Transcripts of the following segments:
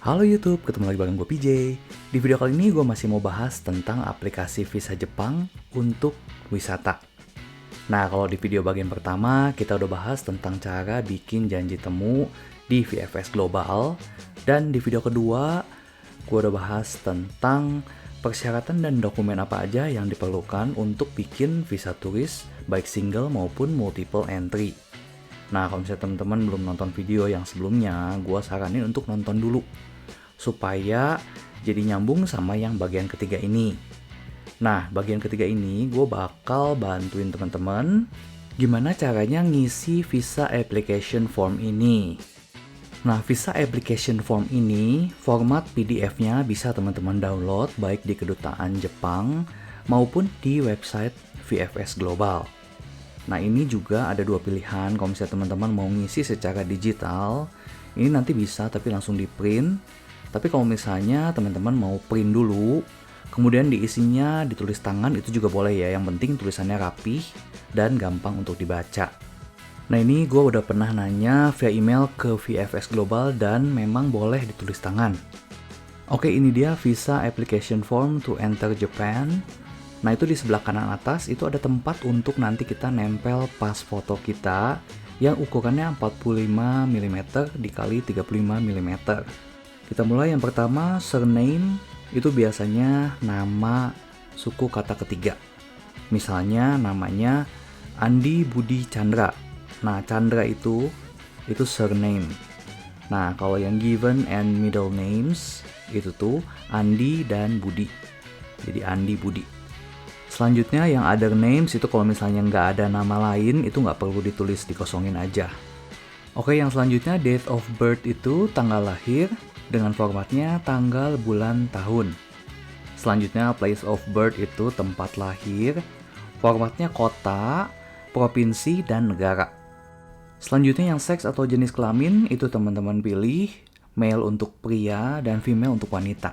Halo YouTube, ketemu lagi bareng gue PJ. Di video kali ini gue masih mau bahas tentang aplikasi visa Jepang untuk wisata. Nah, kalau di video bagian pertama kita udah bahas tentang cara bikin janji temu di VFS Global. Dan di video kedua gue udah bahas tentang persyaratan dan dokumen apa aja yang diperlukan untuk bikin visa turis baik single maupun multiple entry. Nah, kalau misalnya teman-teman belum nonton video yang sebelumnya, gue saranin untuk nonton dulu supaya jadi nyambung sama yang bagian ketiga ini. Nah, bagian ketiga ini gue bakal bantuin teman-teman gimana caranya ngisi visa application form ini. Nah, visa application form ini format PDF-nya bisa teman-teman download baik di kedutaan Jepang maupun di website VFS Global. Nah, ini juga ada dua pilihan. Kalau misalnya teman-teman mau ngisi secara digital, ini nanti bisa tapi langsung di print. Tapi kalau misalnya teman-teman mau print dulu, kemudian diisinya ditulis tangan, itu juga boleh ya. Yang penting tulisannya rapih dan gampang untuk dibaca. Nah, ini gue udah pernah nanya via email ke VFS Global dan memang boleh ditulis tangan. Oke, ini dia visa application form to enter Japan. Nah, itu di sebelah kanan atas itu ada tempat untuk nanti kita nempel pas foto kita yang ukurannya 45 mm dikali 35 mm. Kita mulai yang pertama, surname itu biasanya nama suku kata ketiga. Misalnya namanya Andi Budi Chandra. Nah, Chandra itu surname. Nah, kalau yang given and middle names itu tuh Andi dan Budi. Jadi Andi Budi. Selanjutnya yang other names itu kalau misalnya nggak ada nama lain itu nggak perlu ditulis, dikosongin aja. Oke, yang selanjutnya date of birth itu tanggal lahir dengan formatnya tanggal, bulan, tahun. Selanjutnya place of birth itu tempat lahir, formatnya kota, provinsi, dan negara. Selanjutnya yang seks atau jenis kelamin itu teman-teman pilih male untuk pria dan female untuk wanita.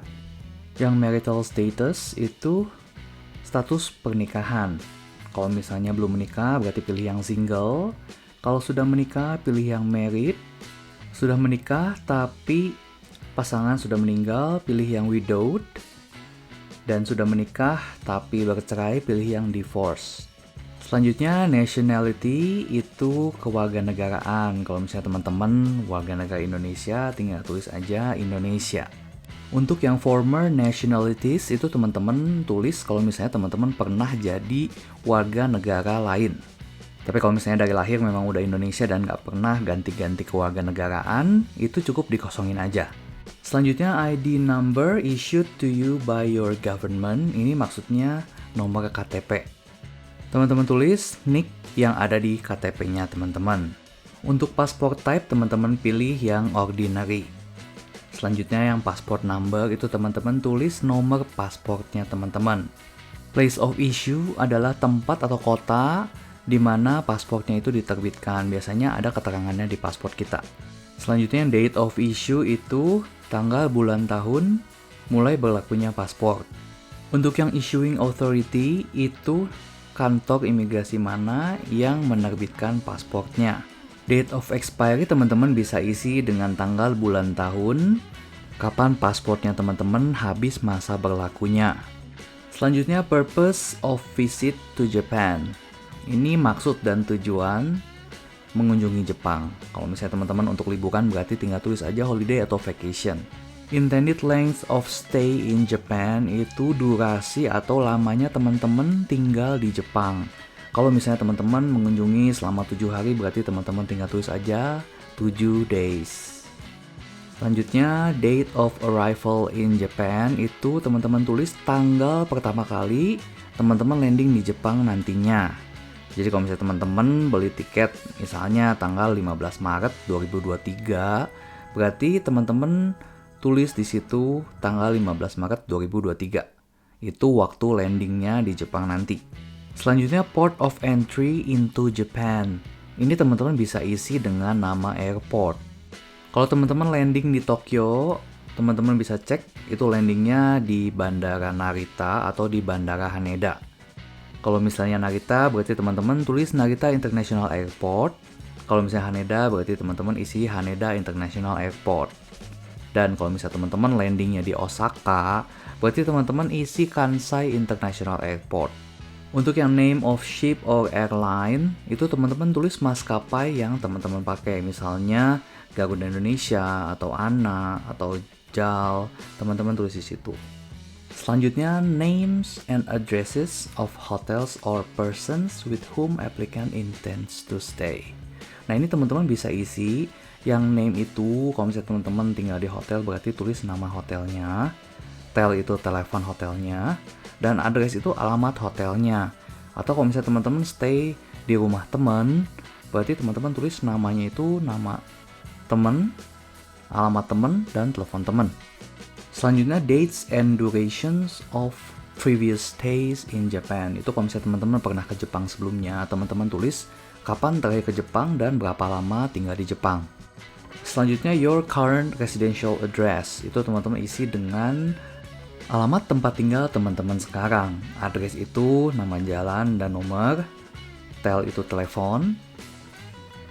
Yang marital status itu status pernikahan. Kalau misalnya belum menikah berarti pilih yang single. Kalau sudah menikah pilih yang married. Sudah menikah tapi pasangan sudah meninggal pilih yang widowed. Dan sudah menikah tapi bercerai pilih yang divorce. Selanjutnya nationality itu kewarganegaraan. Kalau misalnya teman-teman warga negara Indonesia tinggal tulis aja Indonesia. Untuk yang former nationalities itu teman-teman tulis kalau misalnya teman-teman pernah jadi warga negara lain. Tapi kalau misalnya dari lahir memang udah Indonesia dan nggak pernah ganti-ganti kewarganegaraan, itu cukup dikosongin aja. Selanjutnya ID number issued to you by your government, ini maksudnya nomor KTP. Teman-teman tulis NIK yang ada di KTP-nya teman-teman. Untuk passport type teman-teman pilih yang ordinary. Selanjutnya yang passport number itu teman-teman tulis nomor pasportnya teman-teman. Place of issue adalah tempat atau kota di mana pasportnya itu diterbitkan. Biasanya ada keterangannya di pasport kita. Selanjutnya date of issue itu tanggal, bulan, tahun mulai berlakunya pasport. Untuk yang issuing authority itu kantor imigrasi mana yang menerbitkan pasportnya. Date of expiry teman-teman bisa isi dengan tanggal, bulan, tahun, kapan pasportnya teman-teman habis masa berlakunya. Selanjutnya purpose of visit to Japan. Ini maksud dan tujuan mengunjungi Jepang. Kalau misalnya teman-teman untuk liburan berarti tinggal tulis aja holiday atau vacation. Intended length of stay in Japan itu durasi atau lamanya teman-teman tinggal di Jepang. Kalau misalnya teman-teman mengunjungi selama 7 hari berarti teman-teman tinggal tulis aja 7 days. Selanjutnya date of arrival in Japan itu teman-teman tulis tanggal pertama kali teman-teman landing di Jepang nantinya. Jadi kalau misalnya teman-teman beli tiket misalnya tanggal 15 Maret 2023 berarti teman-teman tulis di situ tanggal 15 Maret 2023. Itu waktu landingnya di Jepang nanti. Selanjutnya port of entry into Japan. Ini teman-teman bisa isi dengan nama airport. Kalau teman-teman landing di Tokyo, teman-teman bisa cek itu landingnya di Bandara Narita atau di Bandara Haneda. Kalau misalnya Narita berarti teman-teman tulis Narita International Airport. Kalau misalnya Haneda berarti teman-teman isi Haneda International Airport. Dan kalau misalnya teman-teman landingnya di Osaka, berarti teman-teman isi Kansai International Airport. Untuk yang name of ship or airline, itu teman-teman tulis maskapai yang teman-teman pakai. Misalnya Garuda Indonesia, atau ANA, atau JAL, teman-teman tulis di situ. Selanjutnya, names and addresses of hotels or persons with whom applicant intends to stay. Nah, ini teman-teman bisa isi. Yang name itu, kalau misalnya teman-teman tinggal di hotel, berarti tulis nama hotelnya. Tel itu telepon hotelnya. Dan address itu alamat hotelnya. Atau kalau misalnya teman-teman stay di rumah teman, berarti teman-teman tulis namanya itu nama teman, alamat teman, dan telepon teman. Selanjutnya, dates and durations of previous stays in Japan. Itu kalau misalnya teman-teman pernah ke Jepang sebelumnya, teman-teman tulis kapan terakhir ke Jepang dan berapa lama tinggal di Jepang. Selanjutnya, your current residential address. Itu teman-teman isi dengan alamat tempat tinggal teman-teman sekarang. Address itu nama jalan dan nomor. Tel itu telepon.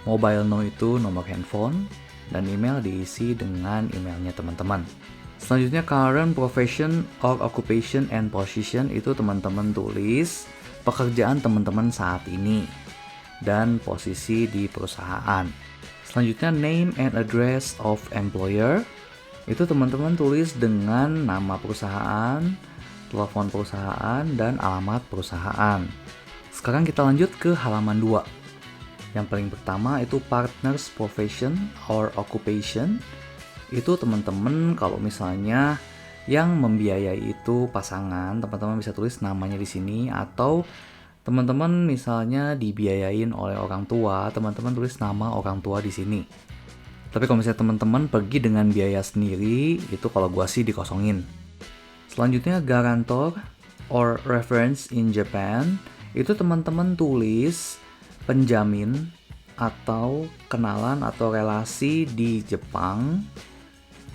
Mobile no itu nomor handphone. Dan email diisi dengan emailnya teman-teman. Selanjutnya, current profession or occupation and position. Itu teman-teman tulis pekerjaan teman-teman saat ini dan posisi di perusahaan. Selanjutnya, name and address of employer. Itu teman-teman tulis dengan nama perusahaan, telepon perusahaan, dan alamat perusahaan. Sekarang kita lanjut ke halaman 2. Yang paling pertama itu partner's profession or occupation. Itu teman-teman kalau misalnya yang membiayai itu pasangan, teman-teman bisa tulis namanya di sini. Atau teman-teman misalnya dibiayain oleh orang tua, teman-teman tulis nama orang tua di sini. Tapi kalau misalnya teman-teman pergi dengan biaya sendiri, itu kalau gua sih dikosongin. Selanjutnya, guarantor or reference in Japan. Itu teman-teman tulis penjamin atau kenalan atau relasi di Jepang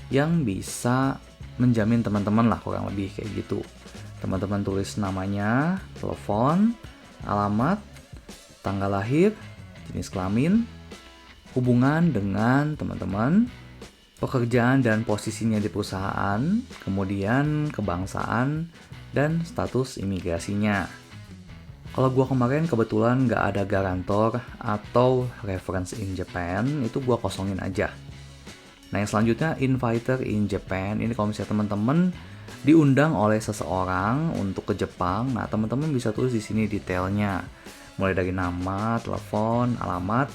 yang bisa menjamin teman-teman lah, kurang lebih kayak gitu. Teman-teman tulis namanya, telepon, alamat, tanggal lahir, jenis kelamin, hubungan dengan teman-teman, pekerjaan dan posisinya di perusahaan, kemudian kebangsaan, dan status imigrasinya. Kalau gua kemarin kebetulan nggak ada garantor atau reference in Japan, itu gua kosongin aja. Nah, yang selanjutnya, inviter in Japan. Ini kalau misalnya teman-teman diundang oleh seseorang untuk ke Jepang, nah teman-teman bisa tulis di sini detailnya. Mulai dari nama, telepon, alamat,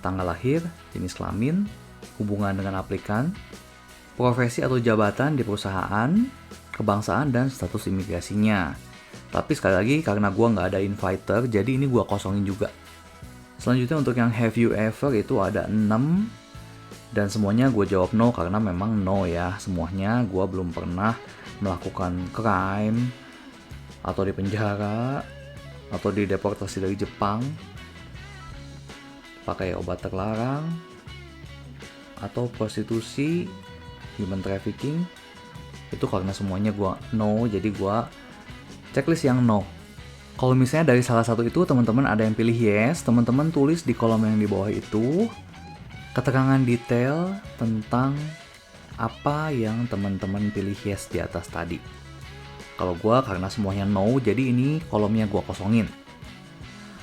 tanggal lahir, jenis kelamin, hubungan dengan aplikan, profesi atau jabatan di perusahaan, kebangsaan, dan status imigrasinya. Tapi sekali lagi, karena gue nggak ada inviter, jadi ini gue kosongin juga. Selanjutnya untuk yang have you ever itu ada 6. Dan semuanya gue jawab no, karena memang no ya. Semuanya gue belum pernah melakukan crime, atau di penjara, atau dideportasi dari Jepang, pakai obat terlarang, atau prostitusi, human trafficking. Itu karena semuanya gue no, jadi gue checklist yang no. Kalau misalnya dari salah satu itu teman-teman ada yang pilih yes, teman-teman tulis di kolom yang di bawah itu keterangan detail tentang apa yang teman-teman pilih yes di atas tadi. Kalau gue karena semuanya no, jadi ini kolomnya gue kosongin.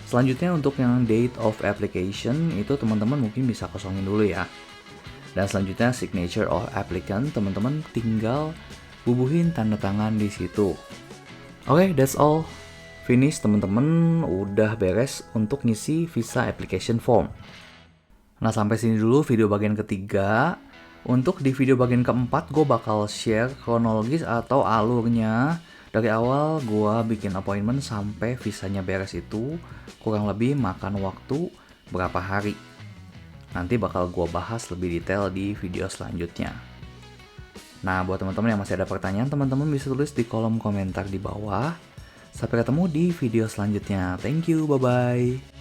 Selanjutnya untuk yang date of application itu teman-teman mungkin bisa kosongin dulu ya. Dan selanjutnya signature of applicant, teman-teman tinggal bubuhin tanda tangan di situ. Oke, that's all. Finish teman-teman, udah beres untuk ngisi visa application form. Nah, sampai sini dulu video bagian ketiga. Untuk di video bagian keempat, gue bakal share kronologis atau alurnya dari awal gue bikin appointment sampai visanya beres itu kurang lebih makan waktu berapa hari. Nanti bakal gue bahas lebih detail di video selanjutnya. Nah, buat teman-teman yang masih ada pertanyaan, teman-teman bisa tulis di kolom komentar di bawah. Sampai ketemu di video selanjutnya. Thank you, bye-bye.